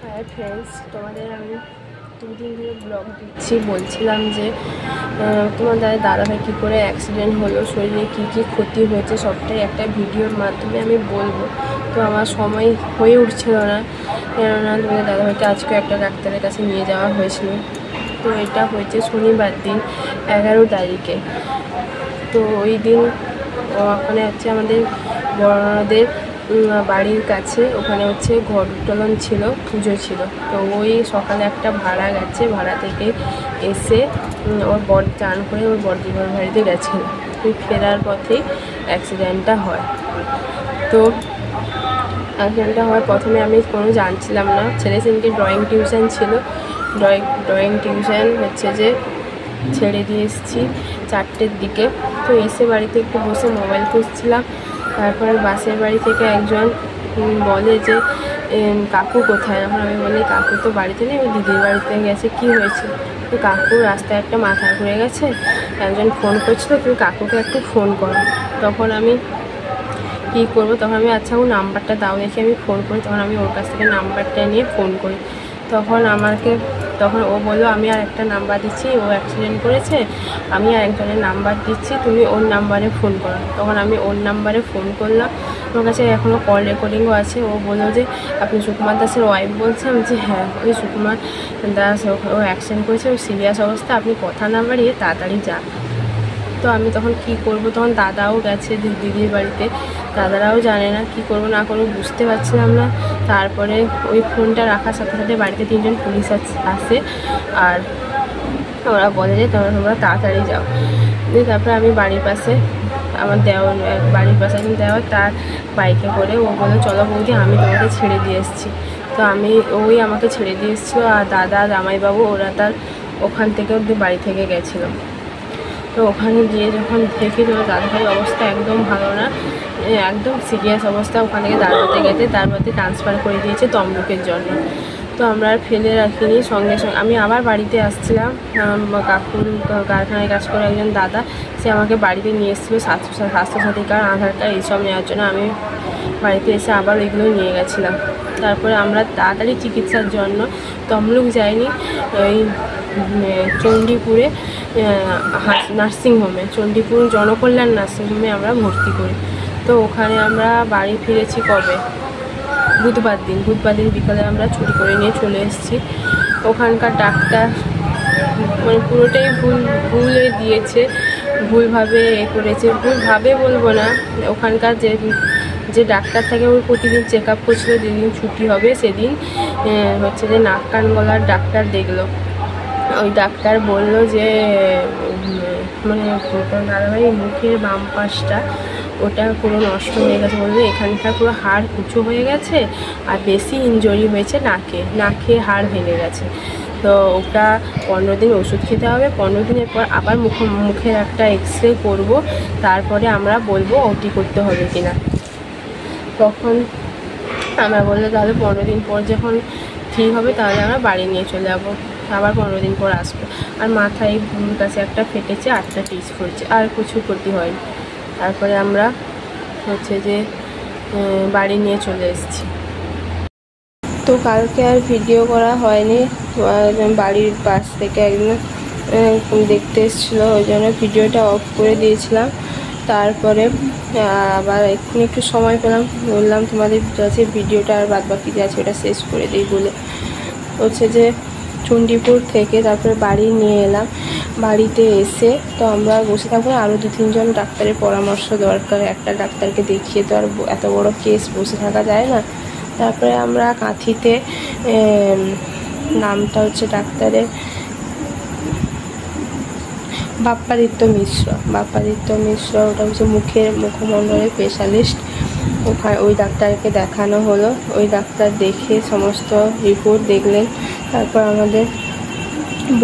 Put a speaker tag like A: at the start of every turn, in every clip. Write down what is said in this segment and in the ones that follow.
A: Hi friends তোমাদের আমি দুদিন ধরে ব্লগ দিচ্ছি বলছিলাম যে তোমাদের দাদাভাই কী করে অ্যাক্সিডেন্ট হলো শরীরে কী কী ক্ষতি হয়েছে সবটাই একটা ভিডিওর মাধ্যমে আমি বলবো। তো আমার সময় হয়ে উঠছিল না, কেননা তোমাদের দাদাভাইকে আজকে একটা ডাক্তারের কাছে নিয়ে যাওয়া হয়েছিল। তো এটা হয়েছে শনিবার দিন 11 তারিখে। তো ওই দিন ওখানে হচ্ছে আমাদের বড়দের বাড়ির কাছে ওখানে হচ্ছে ঘট উত্তোলন ছিল, পুজো ছিল। তো ওই সকালে একটা ভাড়া গেছে, ভাড়া থেকে এসে ওর বর চান করে ওর বড়দিবার বাড়িতে গেছিলো। ওই ফেরার পথেই অ্যাক্সিডেন্টটা হয়। তো অ্যাক্সিডেন্টটা হওয়ার প্রথমে আমি কোনো জানছিলাম না। ছেলে সেদিনকে ড্রয়িং টিউশন ছিল, ড্রয়িং টিউশন হচ্ছে যে ছেড়ে দিয়ে এসেছি 4টের দিকে। তো এসে বাড়িতে একটু বসে মোবাইল খুঁজছিলাম। তারপরে বাসের বাড়ি থেকে একজন বলে যে কাকু কোথায়। এখন আমি বলি কাকু তো বাড়িতে নেই, ওই দিদির বাড়িতে গেছে। কি হয়েছে? তো কাকু রাস্তায় একটা মাথা ঘুরে গেছে, একজন ফোন করছিল, তুমি কাকুকে একটু ফোন করো। তখন আমি কী করবো, তখন আমি আচ্ছা ও নাম্বারটা দাও দেখি আমি ফোন করি। তখন আমি ওর কাছ থেকে নাম্বারটা নিয়ে ফোন করি। তখন ও বললো আমি আর একটা নাম্বার দিচ্ছি, ও অ্যাক্সিডেন্ট করেছে, আমি আর একজনের নাম্বার দিচ্ছি, তুমি ওর নাম্বারে ফোন করো। তখন আমি ওর নাম্বারে ফোন করলাম। ওর কাছে এখনও কল রেকর্ডিংও আছে। ও বললো যে আপনি সুকুমার দাসের ওয়াইফ বলছেন? যে হ্যাঁ, ওই সুকুমার দাস ও অ্যাক্সিডেন্ট করেছে, ও সিরিয়াস অবস্থা, আপনি কথা না বাড়িয়ে তাড়াতাড়ি যান। তো আমি তখন কি করব, তখন দাদাও গেছে দিদির বাড়িতে, দাদারাও জানে না কি করব না করবো, বুঝতে পারছিলাম না। তারপরে ওই ফোনটা রাখার সাথে সাথে বাড়িতে 3জন পুলিশ আসে, আর ওরা বলে যে তোমরা তাড়াতাড়ি যাও। দিয়ে তারপরে আমি বাড়ির পাশে আমার বাড়ির পাশে একজন দেওয়ার তার বাইকে করে ও বললো চলো বৌদি আমি তোমাকে ছেড়ে দিয়ে এসেছি। তো ওই আমাকে ছেড়ে দিয়ে এসেছিলো, আর দাদা জামাইবাবু ওরা তার ওখান থেকে বাড়ি থেকে গেছিলো। তো ওখানে গিয়ে যখন দেখি তো দাদাভাই অবস্থা একদম ভালো না, একদম সিরিয়াস অবস্থা। ওখান থেকে দাঁড়াতে গেছে, তারপরে ট্রান্সফার করে দিয়েছে তমলুকের জন্য। তো আমরা আর ফেলে রাখিনি, সঙ্গে সঙ্গে আমি আবার বাড়িতে আসছিলাম। কাকুর কারখানায় কাজ করে একজন দাদা, সে আমাকে বাড়িতে নিয়ে এসেছিলো স্বাস্থ্যসাথী কার্ড, আধার কার্ড এইসব নেওয়ার জন্য। আমি বাড়িতে এসে আবার ওইগুলো নিয়ে গেছিলাম। তারপরে আমরা তাড়াতাড়ি চিকিৎসার জন্য তমলুক যাইনি, ওই চণ্ডীপুরে নার্সিংহোমে, চণ্ডীপুর জনকল্যাণ নার্সিংহোমে আমরা ভর্তি করি। তো ওখানে আমরা বাড়ি ফিরেছি কবে, বুধবার দিন বিকালে আমরা ছুটি করে নিয়ে চলে এসেছি। ওখানকার ডাক্তার মানে পুরোটাই ভুলে দিয়েছে, ভুলভাবে করেছে। ভুলভাবে বলবো না, ওখানকার যে ডাক্তার থাকে ওই প্রতিদিন চেক আপ করছিলো, যেদিন ছুটি হবে সেদিন হচ্ছে যে নাক কান গলার ডাক্তার দেখলো। ওই ডাক্তার বললো যে মানে দাদাভাই মুখের বাম পাশটা ওটা পুরো নষ্ট হয়ে গেছে, বললো এখানকার পুরো হাড় কুচো হয়ে গেছে, আর বেশি ইনজুরি হয়েছে নাকে হাড় ভেঙে গেছে। তো ওটা 15 দিন ওষুধ খেতে হবে, 15 দিনের পর আবার মুখের একটা এক্সরে করব, তারপরে আমরা বলবো ওটি করতে হবে কিনা। তখন আমরা বললো তাহলে 15 দিন পর যখন ঠিক হবে তাহলে আমরা বাড়ি নিয়ে চলে যাবো, আবার 15 দিন পর আসবো। আর মাথায় কাছে একটা ফেটেছে, 8টা টিচ পড়েছে, আর কিছু ক্ষতি হয়নি। তারপরে আমরা হচ্ছে যে বাড়ি নিয়ে চলে এসেছি। তো কালকে আর ভিডিও করা হয়নি, বাড়ির পাশ থেকে একজন দেখতে এসেছিলো, ওই জন্য ভিডিওটা অফ করে দিয়েছিলাম। তারপরে আবার এক্ষুনি একটু সময় পেলাম, বললাম তোমাদের কাছে ভিডিওটা আর বাদবাকি যে আছে ওটা শেষ করে দিই বলে হচ্ছে যে চণ্ডীপুর থেকে তারপরে বাড়ি নিয়ে এলাম। বাড়িতে এসে তো আমরা বসে থাকবো, আরও 2-3জন ডাক্তারের পরামর্শ দরকার, একটা ডাক্তারকে দেখিয়ে তো আর এত বড় কেস বসে থাকা যায় না। তারপরে আমরা কাঁথিতে নামটা হচ্ছে ডাক্তারের বাপ্পাদিত্য মিশ্র, ওটা হচ্ছে মুখমণ্ডলের স্পেশালিস্ট। ওই ডাক্তারকে দেখানো হলো, ওই ডাক্তার দেখে সমস্ত রিপোর্ট দেখলেন, তারপর আমাদের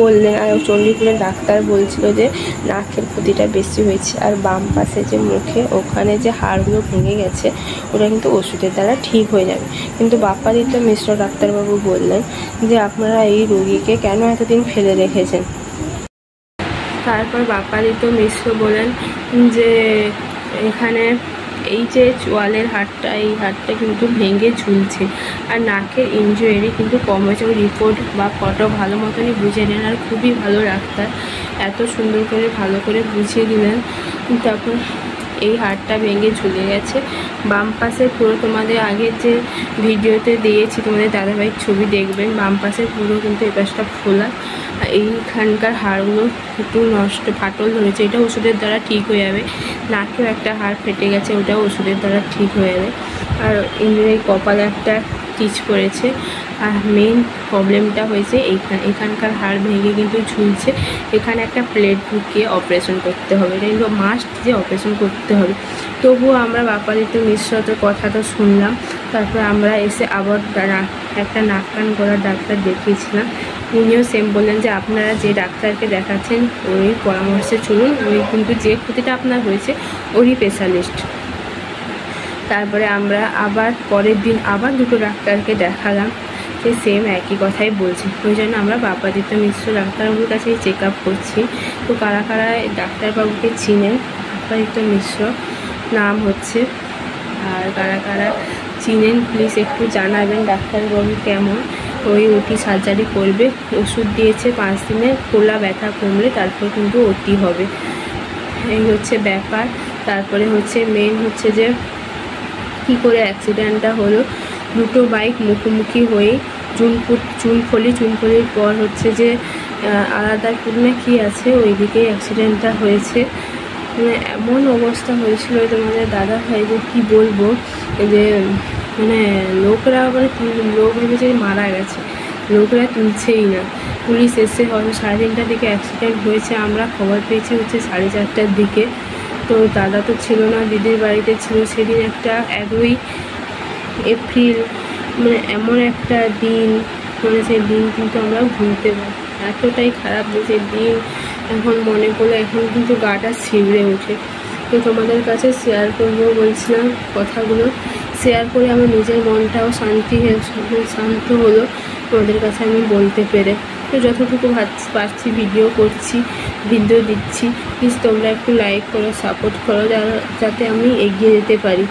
A: বললেন। আর চণ্ডীপুরের ডাক্তার বলছিল যে নাকের ক্ষতিটা বেশি হয়েছে, আর বাম পাশে যে মুখে ওখানে যে হাড়গুলো ভেঙে গেছে ওটা কিন্তু ওষুধের দ্বারা ঠিক হয়ে যাবে। কিন্তু বাপ্পাদিত্য মিশ্র ডাক্তারবাবু বললেন যে আপনারা এই রোগীকে কেন এতদিন ফেলে রেখেছেন। তারপর বাপ্পাদিত্য মিশ্র বলেন যে এখানে এই যে চোয়ালের হাড়টা, এই হাড়টা কিন্তু ভেঙে ঝুলছে, আর নাকের ইনজুরি কিন্তু কম হয়েছে। রিপোর্ট বা ফটো ভালো মতনই বুঝে নেন, আর খুবই ভালো ডাক্তার, এত সুন্দর করে ভালো করে বুঝিয়ে দিলেন। তারপর এই হাড়টা ভেঙে ঝুলে গেছে। বাম পাশে পুরো তোমাদের আগের যে ভিডিওতে দিয়েছি তোমাদের দাদাভাইয়ের ছবি দেখবেন, বাম পাশে পুরো কিন্তু এই পাশটা ফোলা, এইখানকার হাড়গুলো একটু নষ্ট, ফাটল ধরেছে, এটা ওষুধের দ্বারা ঠিক হয়ে যাবে। নাকেও একটা হাড় ফেটে গেছে, ওটাও ওষুধের দ্বারা ঠিক হয়ে যাবে। আর এই কপালে একটা টিচ পড়েছে। আর মেন প্রবলেমটা হয়েছে এখানকার হাড় ভেঙে কিন্তু ঝুলছে, এখানে একটা প্লেট ঢুকিয়ে অপারেশন করতে হবে, এটা কিন্তু মাস্ট যে অপারেশন করতে হবে। তবুও আমরা বাপ্পাদিত্য মিশ্রর কথা তো শুনলাম। তারপর আমরা এসে আবার একটা নাক কান গলার ডাক্তার দেখিয়েছিলাম। উনিও সেম বললেন যে আপনারা যে ডাক্তারকে দেখাচ্ছেন ওই পরামর্শে চলুন, ওই কিন্তু যে ক্ষতিটা আপনার হয়েছে ওরই স্পেশালিস্ট। তারপরে আমরা আবার পরের দিন আবার দুটো ডাক্তারকে দেখালাম, সে সেম একই কথাই বলছে। ওই জন্য আমরা বাপ্পাদিত্য মিশ্র ডাক্তারবাবুর কাছেই চেক আপ করছি। তো কারা কারা ডাক্তারবাবুকে চিনেন, বাপ্পাদিত্য মিশ্র নাম হচ্ছে, আর কারা কারা চিনেন প্লিজ একটু জানাবেন। ডাক্তারবাবু কেমন, ওই ওটি সার্জারি করবে, ওষুধ দিয়েছে 5 দিনে, ফোলা ব্যথা কমলে তারপর কিন্তু ওটি হবে, এই হচ্ছে ব্যাপার। তারপরে হচ্ছে মেন হচ্ছে যে কী করে অ্যাক্সিডেন্টটা হলো। দুটো বাইক মুখোমুখি হয়ে চুনখলির পর হচ্ছে যে আলাদাপুর না কি আছে, ওইদিকে অ্যাক্সিডেন্টটা হয়েছে। মানে এমন অবস্থা হয়েছিল তোমাদের দাদা ভাই যে কী বলবো, যে মানে লোকরা লোক ভেবেছে মারা গেছে, লোকরা তুলছেই না। পুলিশ এসে হয়তো 3:30টার দিকে অ্যাক্সিডেন্ট হয়েছে, আমরা খবর পেয়েছি হচ্ছে 4:30টার দিকে। তো দাদা তো ছিল না, দিদির বাড়িতে ছিল। সেদিন একটা 1 এপ্রিল, মানে এমন একটা দিন, মানে সেই দিন কিন্তু আমরা ভুলতে পারি, এতটাই খারাপ যে দিন। এখন মনে করলে এখন কিন্তু গাটা ছিঁড়ে ওঠে। তো তোমাদের কাছে শেয়ার করবো বলছিলাম, কথাগুলো শেয়ার করে আমার নিজের মনটাও শান্ত হলো তোমাদের কাছে আমি বলতে পেরে। তো যতটুকু পারছি ভিডিও করছি, ভিডিও দিচ্ছি, প্লিজ তোমরা একটু লাইক করো, সাপোর্ট করো, যাতে আমি এগিয়ে যেতে পারি।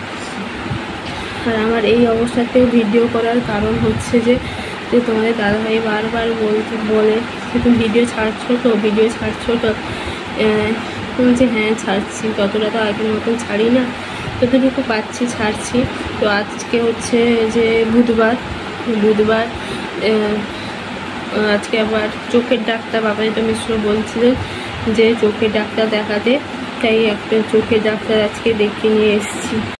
A: আর আমার এই অবস্থাতেও ভিডিও করার কারণ হচ্ছে যে তোমাদের দাদাভাই বারবার বলে তুমি ভিডিও ছাড়ছো তো বলছে হ্যাঁ ছাড়ছি, ততটা তো আগের মতন ছাড়ি না, যতটুকু পাচ্ছি ছাড়ছি। তো আজকে হচ্ছে যে বুধবার, আজকে আবার চোখের ডাক্তার বাপ্পাদিত্য মিশ্র বলছিলেন যে চোখের ডাক্তার দেখাতে, তাই একটা চোখের ডাক্তার আজকে দেখিয়ে নিয়ে এসেছি।